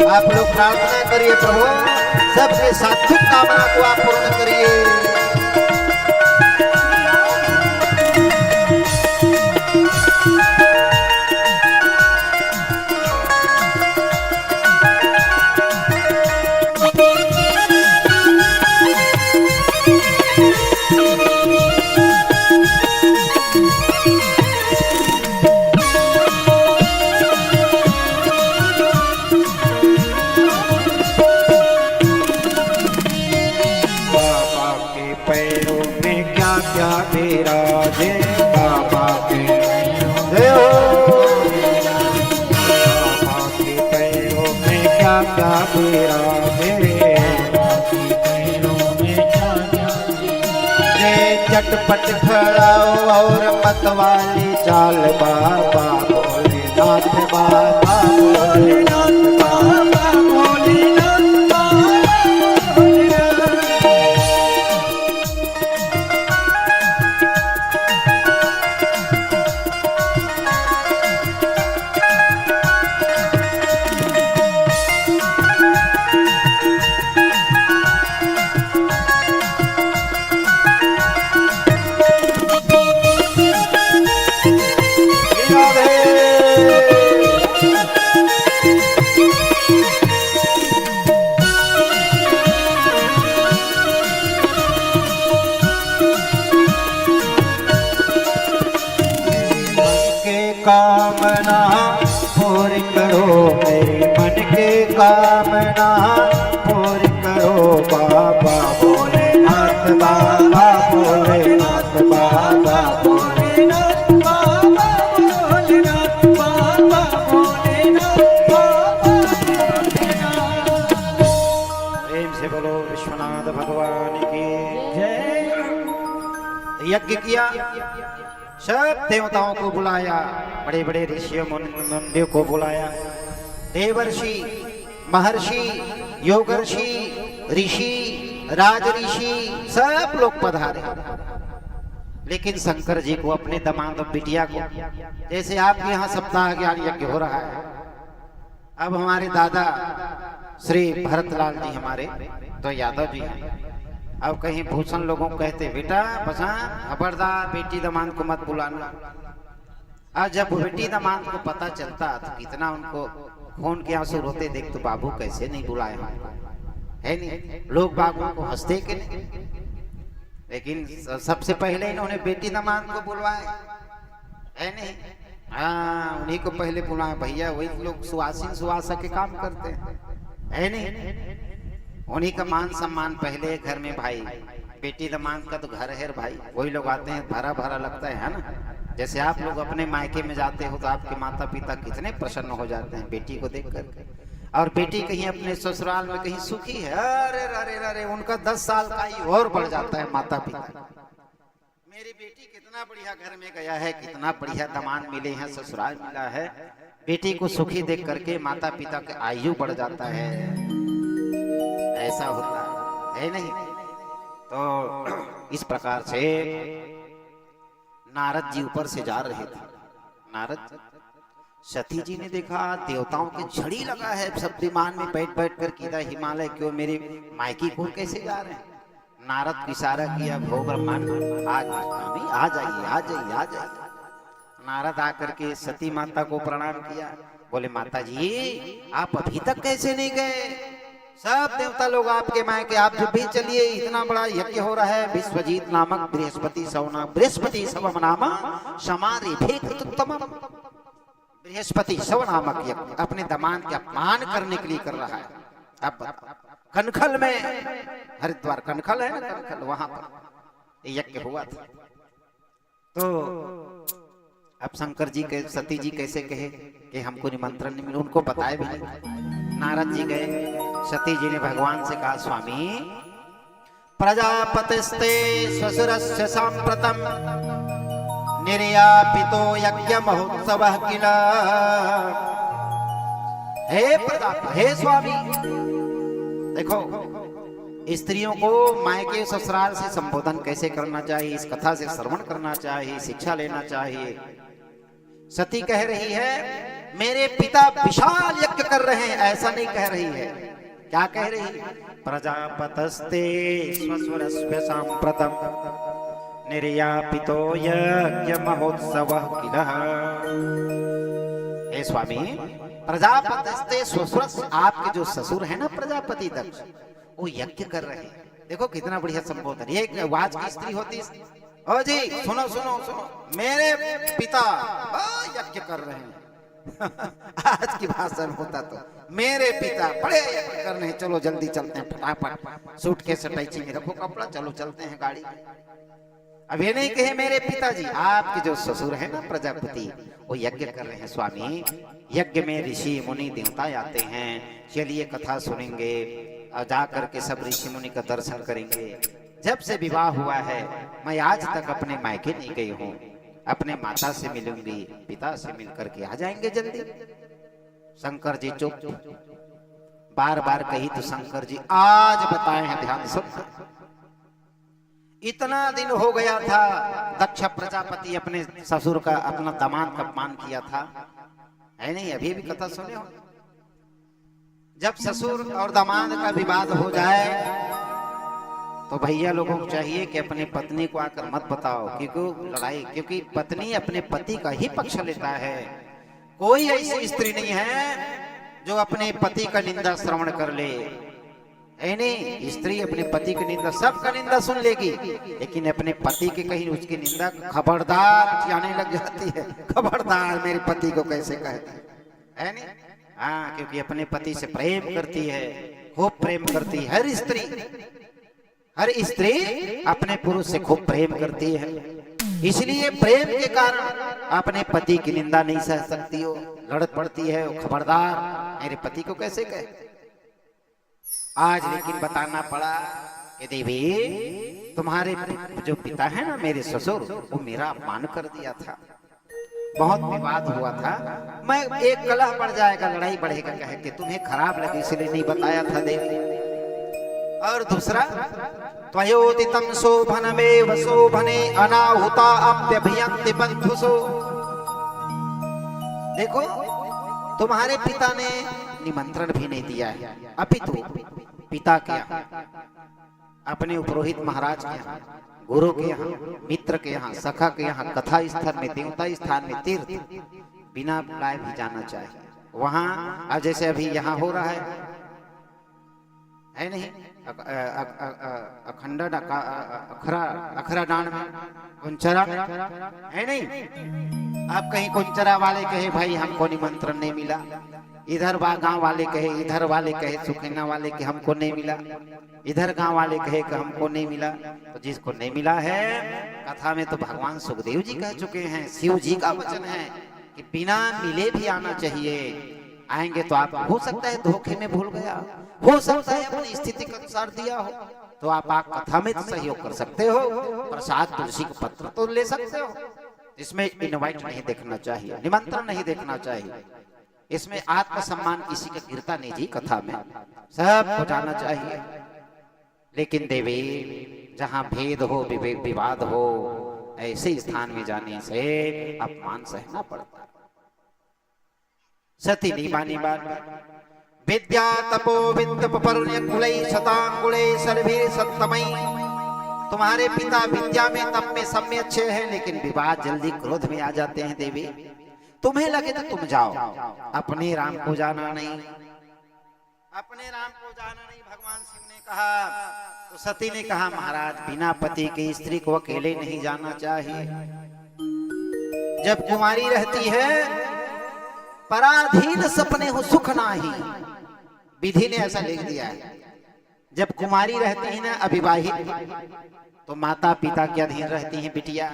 आप लोग प्रार्थना करिए, प्रभु सबके सात्विक कामना को आप पूर्ण करिए। क्या विराजे, पैरों में क्या क्या रे चटपट खड़ाओ और मतवाली चाल बाबा भोलेनाथ, बाबा भोलेनाथ, बाबा भोलेनाथ, बाबा भोलेनाथ। कामना पूरी करो मेरे मन के कामना पूरी करो बाबा भोलेनाथ, बाबा भोलेनाथ, बाबा भोलेनाथ, बाबा भोलेनाथ, बाबा भोलेनाथ, बाबा भोलेनाथ। प्रेम से बोलो विश्वनाथ भगवान की जय। यज्ञ किया, सब देवताओं को बुलाया, बड़े बड़े ऋषियों मुनियों को बुलाया, देवर्षि, महर्षि, योगर्षि, ऋषि, राजऋषि सब लोग पधारे। लेकिन शंकर जी को अपने दामाद बिटिया को, जैसे आपके यहाँ सप्ताह ज्ञान यज्ञ हो रहा है, अब हमारे दादा श्री भरतलाल जी हमारे तो यादव जी हैं, अब कहीं भूषण लोगों को कहते बेटा बसा खबरदार बेटी दामाद को मत बुलाना। आज जब बेटी दामाद को पता चलता तो कितना उनको खून के आंसू रोते, देख तो बाबू कैसे नहीं बुलाए हमको, है नहीं, लोग बाबू को हंसते के नहीं। लेकिन सबसे पहले इन्होंने बेटी दामाद को बुलवाए, है नहीं, हाँ उन्हीं को पहले बुलाए भैया, वही लोग सुहासिन सुहासा के काम करते हैं, है नहीं, उन्हीं का मान सम्मान पहले घर में भाई। बेटी दामाद का तो घर है भाई, वही लोग आते हैं, भरा भरा लगता है ना। जैसे आप लोग अपने मायके में जाते हो तो आपके माता पिता कितने प्रसन्न हो जाते हैं बेटी को देख कर, और बेटी कहीं अपने ससुराल में कहीं सुखी है, अरे अरे अरे उनका 10 साल का ही और बढ़ जाता है माता पिता। मेरी बेटी कितना बढ़िया घर में गया है, कितना बढ़िया दामाद मिले हैं, ससुराल मिला है। बेटी को सुखी देख करके माता पिता का आयु बढ़ जाता है, ऐसा होता है नहीं। तो इस प्रकार से नारद जी ऊपर से जा रहे थे। नारद सती जी ने देखा देवताओं के झड़ी लगा है, सब विमान में बैठ बैठ कर किधर हिमालय क्यों मेरे मायकी को कैसे जा रहे हैं। नारद को इशारा किया, भो ब्रह्मांड आज स्वामी आ जाइए आ जाइए आ जाइए। नारद आकर के सती माता को प्रणाम किया, बोले माता जी आप अभी तक कैसे नहीं गए, सब देवता लोग आपके मायके, आप जब भी चलिए, इतना बड़ा यज्ञ हो रहा है, विश्वजीत नामक बृहस्पति सवना बृहस्पति सवम नामा समारे भेतुत्तम, बृहस्पति सव नामक यज्ञ अपने दामाद के अपमान करने के लिए कर रहा है। अब कनखल में, हरिद्वार कनखल है ना, कनखल वहां पर यज्ञ हुआ था। तो अब शंकर जी के सती जी कैसे कहे कि हमको निमंत्रण नहीं मिला, उनको बताए भी नहीं। नारद जी गए, सती जी ने भगवान से कहा स्वामी प्रजापतिस्ते स्वसुरस्य सांप्रतम निर्यापितो यज्ञ महोत्सवः किल। हे प्रजापति, हे स्वामी, देखो स्त्रियों को मायके ससुराल से संबोधन कैसे करना चाहिए, इस कथा से श्रवण करना चाहिए, शिक्षा लेना चाहिए। सती कह रही है मेरे पिता विशाल यज्ञ कर रहे हैं, ऐसा नहीं कह रही है। क्या कह रही है? प्रजापतस्ते स्वसुरस्य सांप्रतम निर्यापितो यज्ञ महोत्सवः किल। हे स्वामी, प्रजापतस्ते स्वसुरस्य, आपके जो ससुर है ना प्रजापति दक्ष, वो यज्ञ कर रहे हैं। देखो कितना बढ़िया संबोधन। ये एक वाच की स्त्री होती, ओ जी सुनो सुनो सुनो, मेरे पिता यज्ञ कर रहे हैं। आज की भाषा में होता तो मेरे पिता बड़े यज्ञ कर रहे हैं, चलो जल्दी चलते हैं, फटाफट सूटकेस अटैची में रखो कपड़ा, चलो चलते हैं गाड़ी में। अब ये नहीं कहे मेरे पिताजी, आपके जो ससुर है ना प्रजापति, वो यज्ञ कर रहे हैं स्वामी, यज्ञ में ऋषि मुनि देवता आते हैं, चलिए कथा सुनेंगे और जा करके सब ऋषि मुनि का दर्शन करेंगे। जब से विवाह हुआ है मैं आज तक अपने मायके नहीं गई हूँ, अपने माता से मिलूंगी, पिता से मिल करके आ जाएंगे जल्दी। शंकर जी चुप, बार बार कही तो शंकर जी आज बताए हैं, ध्यान सुनना। इतना दिन हो गया था, दक्ष प्रजापति अपने ससुर का, अपना दामाद का अपमान किया था, है नहीं? अभी भी कथा सुने हो। जब ससुर और दामाद का विवाद हो जाए तो भैया लोगों को चाहिए कि अपने पत्नी को आकर मत बताओ, क्योंकि लड़ाई, क्योंकि पत्नी अपने पति का ही पक्ष लेता है। कोई ऐसी स्त्री नहीं है जो अपने पति का निंदा श्रवण कर ले, है नहीं? स्त्री अपने पति की निंदा, सबका निंदा सुन लेगी, लेकिन अपने पति के कहीं उसकी निंदा खबरदार चिल्लाने लग जाती है, खबरदार मेरे पति को कैसे कहती है नहीं? हाँ, क्योंकि अपने पति से प्रेम करती है, खूब प्रेम करती है। हर स्त्री अपने पुरुष से खूब प्रेम करती है, इसलिए प्रेम के कारण अपने पति की निंदा नहीं सह सकती हो, लड़ पड़ती है, खबरदार मेरे पति को कैसे कहे। आज लेकिन बताना पड़ा कि देवी तुम्हारे जो पिता है ना, मेरे ससुर, वो मेरा अपमान कर दिया था, बहुत विवाद हुआ था। मैं एक कलह बढ़ जाएगा, लड़ाई बढ़ेगा कह के तुम्हें खराब लगे इसलिए नहीं बताया था देवी। और दूसरा, त्वयोदितं शोभनमेव शोभने अनाहुता अप्यभियन्ति बन्धुषु। देखो तुम्हारे पिता ने निमंत्रण भी नहीं दिया है, अपितु पिता के यहाँ, अपने पुरोहित महाराज के यहाँ, गुरु के यहाँ, मित्र के यहाँ, सखा के यहाँ, कथा स्थल में, देवता स्थान में, तीर्थ बिना बुलाए भी जाना चाहिए। वहां अब जैसे अभी यहाँ हो रहा है नहीं? अखंडा अखरा डांड में कुंचरा है नहीं? आप कहीं कुंचरा वाले कहे भाई हमको निमंत्रण नहीं मिला, इधर गांव वाले कहे, इधर वाले कहे, सुखैना वाले के हमको नहीं मिला, इधर गांव वाले कहे कि हमको नहीं मिला। तो जिसको नहीं मिला है, कथा में तो भगवान सुखदेव जी कह चुके हैं, शिव जी का वचन है कि बिना मिले भी आना चाहिए। आएंगे तो आप हो सकता है धोखे में भूल गया, हो सकता है अपनी स्थिति के अनुसार दिया हो, तो आप कथा में तो सहयोग कर सकते हो, प्रसाद तुलसी का पत्र तो ले सकते हो। इसमें इनवाइट नहीं देखना चाहिए, निमंत्रण नहीं देखना चाहिए, इसमें आत्मसम्मान किसी का गिरता नहीं जी, कथा में सबको जाना चाहिए। लेकिन देवी जहाँ भेद हो, विवाद हो, ऐसे स्थान में जाने से अपमान सहना पड़ता है। सती निमानी बात, विद्या तपो वित्त परुण्य कुलै शतांगुलै सर्वे सत्तमई। तुम्हारे पिता विद्या में, तप में, सब में अच्छे हैं, लेकिन विवाद जल्दी क्रोध में आ जाते हैं। देवी तुम्हें लगे तो तुम जाओ, अपने राम को जाना नहीं, अपने राम को जाना नहीं। भगवान शिव ने कहा तो सती ने कहा महाराज बिना पति की स्त्री को अकेले नहीं जाना चाहिए। जब कुमारी रहती है, पराधीन सपने हो सुख नाही, विधि ने ऐसा लिख दिया है। जब कुमारी रहती है ना, अविवाहित, तो माता पिता के अधीन रहती हैं बिटिया,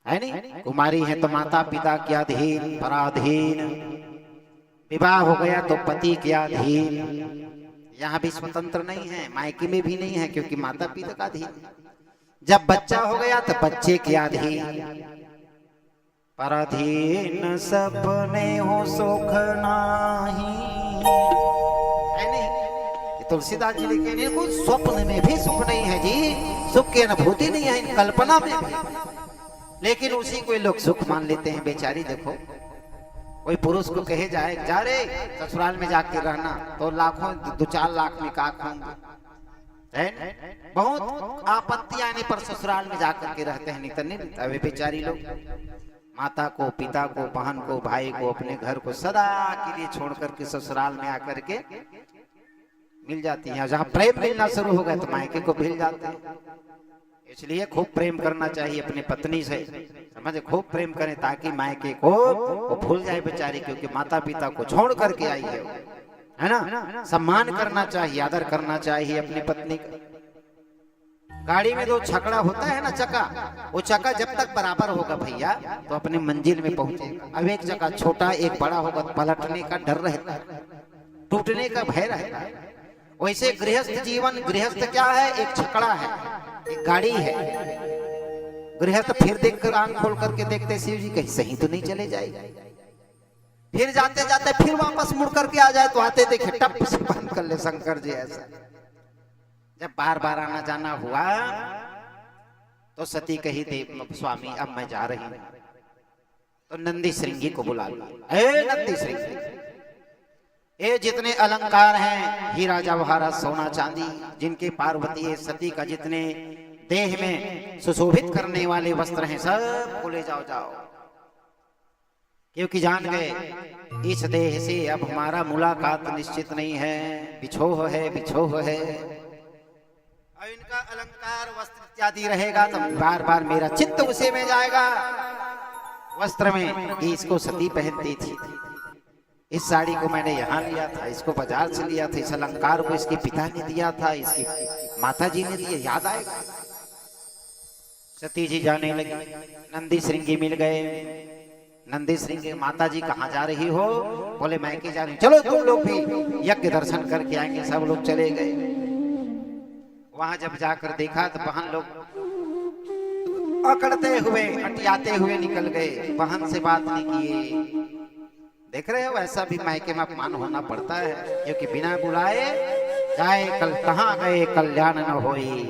है नहीं? कुमारी है तो माता पिता के अधीन, पराधीन। विवाह हो गया तो पति के अधीन। यहाँ भी स्वतंत्र नहीं है, मायके में भी नहीं है, क्योंकि माता पिता का अधीन। जब बच्चा हो गया तो बच्चे के अधीन, पराधीन सपने हो सुख नाही, है नहीं? तुलसीदास जी लिखे नहीं, कोई स्वप्न में भी सुख नहीं है जी, सुख की अनुभूति नहीं है, कल्पना में भी। लेकिन उसी को लोग सुख मान लेते हैं। बेचारी देखो, कोई पुरुष को कहे जाए जा रे ससुराल में जाके रहना, तो लाखों 2-4 लाख में का खाऊंगा, है? बहुत आपत्ति आने पर ससुराल में जाकर के रहते हैं, नहीं तो नहीं। अभी बेचारी लोग माता को, पिता को, बहन को, भाई को, अपने घर को सदा के लिए छोड़ करके ससुराल में आकर के मिल जाती हैं। जहाँ प्रेम मिलना शुरू हो गया तो मायके को मिल जाते हैं। इसलिए खूब प्रेम करना चाहिए अपनी पत्नी से, समझे? खूब प्रेम करें ताकि मायके को वो भूल जाए बेचारी, क्योंकि माता पिता को छोड़ करके आई है ना? सम्मान करना चाहिए, आदर करना चाहिए अपनी पत्नी का। गाड़ी में 2 छकड़ा होता है ना, चक्का, वो चक्का जब तक बराबर होगा भैया तो अपने मंजिल में पहुंचेगा। अब एक चक्का छोटा एक बड़ा होगा, पलटने का डर रहता है, टूटने का भय रहता है। वैसे गृहस्थ जीवन, गृहस्थ क्या है, एक छकड़ा है, एक गाड़ी है। गृहस्थ फिर देखकर आंख खोल करके देखते शिव जी कहीं सही तो नहीं चले जाएगा, फिर जाते जाते फिर वापस मुड़ करके आ जाए तो आते देखे टप से बंद कर ले शंकर जी। ऐसा जब बार बार आना जाना हुआ तो सती कही देव स्वामी अब मैं जा रही हूं। तो नंदी श्रृंगी को बुला लिया, ए नंदी श्रृंगी, ये जितने अलंकार हैं, हीरा जवाहरात सोना चांदी, जिनके पार्वती सती का जितने देह में सुशोभित करने वाले वस्त्र हैं, सब को ले जाओ जाओ, क्योंकि जान गए इस देह से अब हमारा मुलाकात निश्चित नहीं है, बिछोह है, बिछोह है। और इनका अलंकार वस्त्र इत्यादि रहेगा तो बार बार मेरा चित्त उसी में जाएगा। वस्त्र में इसको सती पहनती थी, इस साड़ी को मैंने यहाँ लिया था, इसको बाजार से लिया था, इस अलंकार को इसके पिता ने दिया था, इसकी माता जी ने दिया, याद आएगा। सती जी जाने लगी, नंदी श्रृंगी मिल गए। नंदी श्रृंगी, माता जी कहाँ जा रही हो? बोले मैं के जा रही हूँ, चलो तुम लोग भी यज्ञ दर्शन करके आएंगे। सब लोग चले गए। वहां जब जाकर देखा तो बहन लोग अकड़ते हुए, अटियाते हुए निकल गए, बहन से बात नहीं किए। देख रहे हो, ऐसा भी मायके में अपमान होना पड़ता है, क्योंकि बिना बुलाए जाए कल कहाँ गए कल्याण न होई।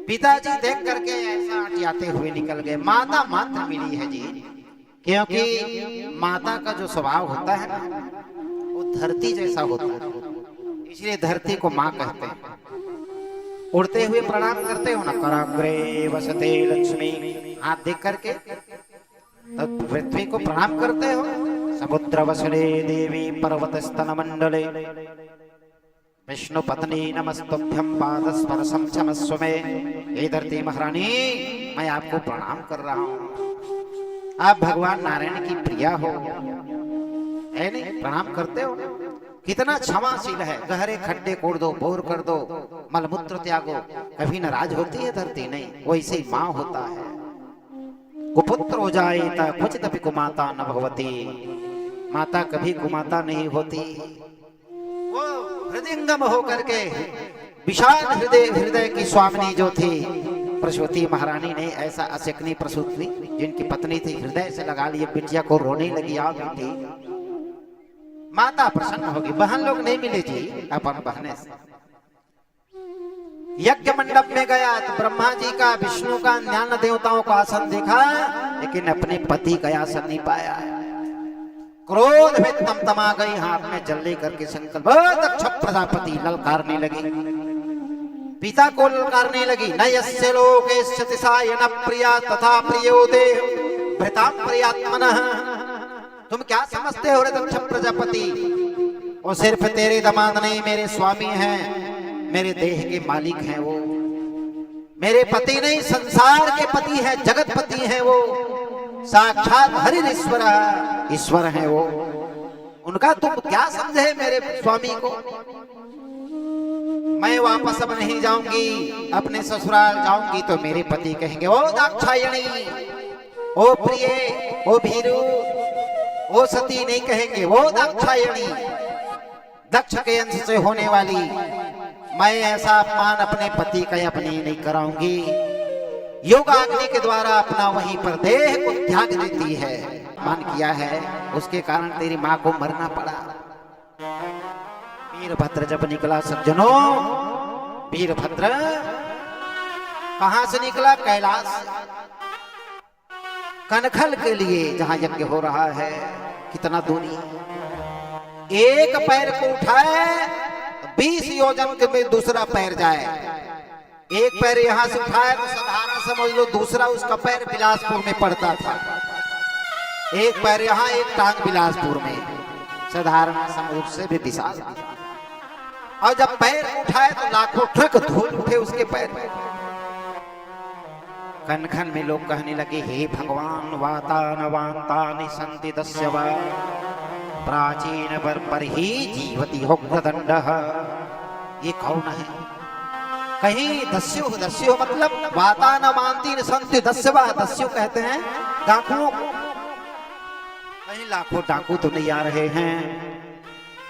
पिताजी देख करके ऐसा अटियाते हुए निकल गए। माता मात्र मिली है जी, क्योंकि माता का जो स्वभाव होता है ना वो धरती जैसा होता है, इसलिए धरती को माँ कहते हैं। उड़ते हुए प्रणाम करते हो ना, कराग्रे वसते लक्ष्मी, हाथ देख करके तब पृथ्वी को प्रणाम करते हो। समुद्र वसले देवी पर्वत स्तन मंडले विष्णु पत्नी नमस्तुभ्यं पाद स्पर्शम क्षमस्व मे। हे धरती महारानी, मैं आपको प्रणाम कर रहा हूँ, आप भगवान नारायण की प्रिया हो, है नहीं? प्रणाम करते हो। कितना क्षमाशील है, गहरे खड्डे कोड़ दो, बोर कर दो, मलमूत्र त्यागो, कभी नाराज होती है धरती? नहीं, वैसे ही माँ होता है। कुपुत्र हो जाए तो क्वचित अपि कुमाता न भवती, माता कभी कुमाता नहीं होती। वो हृदयंगम होकर के विशाल हृदय की स्वामिनी जो थी प्रसूति महारानी ने, ऐसा अशकनी प्रसूति जिनकी पत्नी थी, हृदय से लगा लिए बिटिया को, रोने लगी। आ बेटी, माता प्रसन्न होगी। बहन लोग नहीं मिले जी अपन बहने से। यज्ञ मंडप में गया तो ब्रह्मा जी का, विष्णु का, ज्ञान देवताओं का आसन देखा, लेकिन अपने पति का आसन नहीं पाया। क्रोध में तमतमा गई, हाथ में जल ले करके संकल्प, दक्ष प्रजापति ललकारने लगी, पिता को ललकारने लगी। न यस्य लोकेस्य तिसायन प्रिया तथा प्रियो देह भृतां प्रियात्मनः। तुम क्या समझते हो रे दक्ष प्रजापति, वो सिर्फ तेरे दामाद नहीं, मेरे स्वामी हैं, मेरे देह के मालिक हैं वो, मेरे पति नहीं, संसार के पति हैं, जगत पति हैं वो, साक्षात हरि ईश्वर हैं वो। उनका तुम क्या समझे मेरे स्वामी को? मैं वापस अब नहीं जाऊंगी, अपने ससुराल जाऊंगी तो मेरे पति कहेंगे ओ दाक्षायणी, ओ प्रिय, ओ भीरू, ओ सती नहीं कहेंगे, वो दाक्षायणी, दक्ष के अंश से होने वाली। मैं ऐसा अपमान अपने पति का अपने नहीं कराऊंगी। योगाग्नि के द्वारा अपना वहीं पर देह को त्याग देती है, मान किया है, उसके कारण तेरी माँ को मरना पड़ा। वीरभद्र जब निकला सज्जनों, वीरभद्र कहां से निकला? कैलाश, कनखल के लिए, जहां यज्ञ हो रहा है। कितना दूरी, एक पैर को उठाए 20 योजन के में दूसरा पैर जाए। एक पैर यहां से उठाए तो साधारण समझ लो, दूसरा उसका पैर बिलासपुर में पड़ता था। एक पैर यहाँ, एक टांग बिलासपुर में, साधारण समझ उससे भी विशाल। और जब पैर उठाए तो लाखों ट्रक धूल उठे उसके पैर में। कनखन में लोग कहने लगे, हे भगवान, वातानवांतानि सन्ति दस्य वा प्राचीन पर ही जीवति होग्रदंडः। ये कौन है? कहीं दस्यु दस्यु मतलब वाता न मानती न संति दस्यवा, दस्यु कहते हैं डाकुओं को। कहीं लाखों डाकू तो नहीं आ रहे हैं,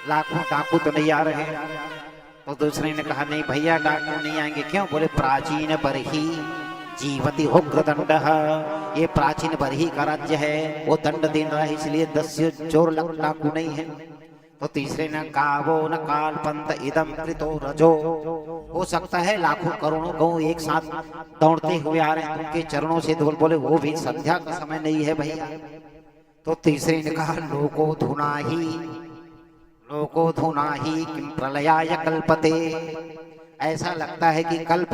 लाखों डाकू तो नहीं आ रहे। तो दूसरे ने कहा नहीं भैया डाकू नहीं आएंगे। क्यों? बोले प्राचीन बरही जीवती उग्र दंड, ये प्राचीन बरही का राज्य है, वो दंड दे रहा है, इसलिए दस्यु चोर डाकू नहीं है। तो तीसरे ने गावो न काल पंत इदम कृतो रजो, हो सकता है लाखों करोड़ों गौ एक साथ दौड़ते हुए आ रहे हैं उनके चरणों से। तो बोले वो भी संध्या का समय नहीं है भैया। तो तीसरे ने कहा लोको धुनाही किम प्रलयाय कल्पते, ऐसा लगता है कि कलप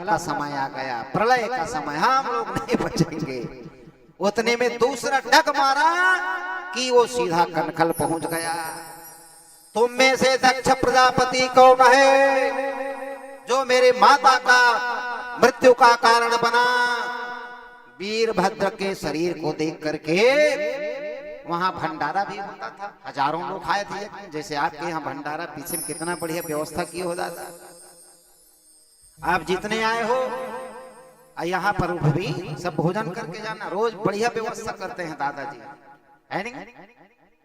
का समय आ गया, प्रलय का समय, हम लोग नहीं बचेंगे। उतने में दूसरा डग मारा कि वो सीधा कनखल पहुंच गया। तुम में से दक्ष प्रजापति कौन है जो मेरे माता का मृत्यु का कारण बना? वीरभद्र के शरीर को देख करके वहां भंडारा भी होता था, हजारों लोग खाए थे। जैसे आपके यहाँ भंडारा पीछे में कितना बढ़िया व्यवस्था की हो दादा। आप जितने आए हो यहाँ पर भी सब भोजन करके जाना, रोज बढ़िया व्यवस्था करते हैं दादाजी, है नहीं?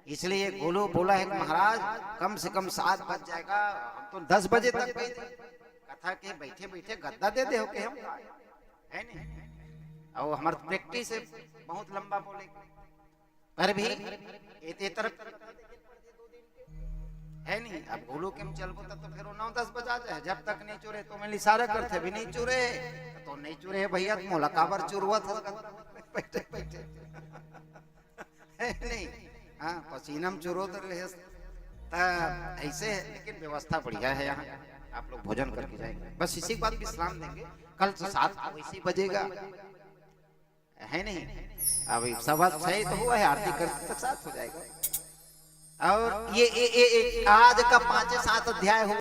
इसलिए गोलू बोला है महाराज कम से कम 7 बज जाएगा, हम तो 10 बजे तक गए थे। कथा के बैठे बैठे गद्दा दे दे हो के हम, है नहीं? और हमारे प्रैक्टिस है बहुत लंबा बोले, पर भी ये तरफ है नहीं। अब गोलू के हम चलबो तो फिर 9-10 बजा जाए, जब तक नहीं चुरे तो मैं इशारा करते भी नहीं चुरे तो नहीं चुरे भैया, मोला काबर चुरवा था बैठे बैठे है नहीं। हाँ पसीना में चुरो तो ऐसे है, लेकिन व्यवस्था बढ़िया है यहाँ, आप लोग भोजन करके जाएंगे, बस इसी बात विश्राम देंगे। कल से 7 वैसे बजेगा, है नहीं? अभी 6:15 तो हुआ है, आरती करते तक 7 हो जाएगा। और ये आज का 5-7 अध्याय हो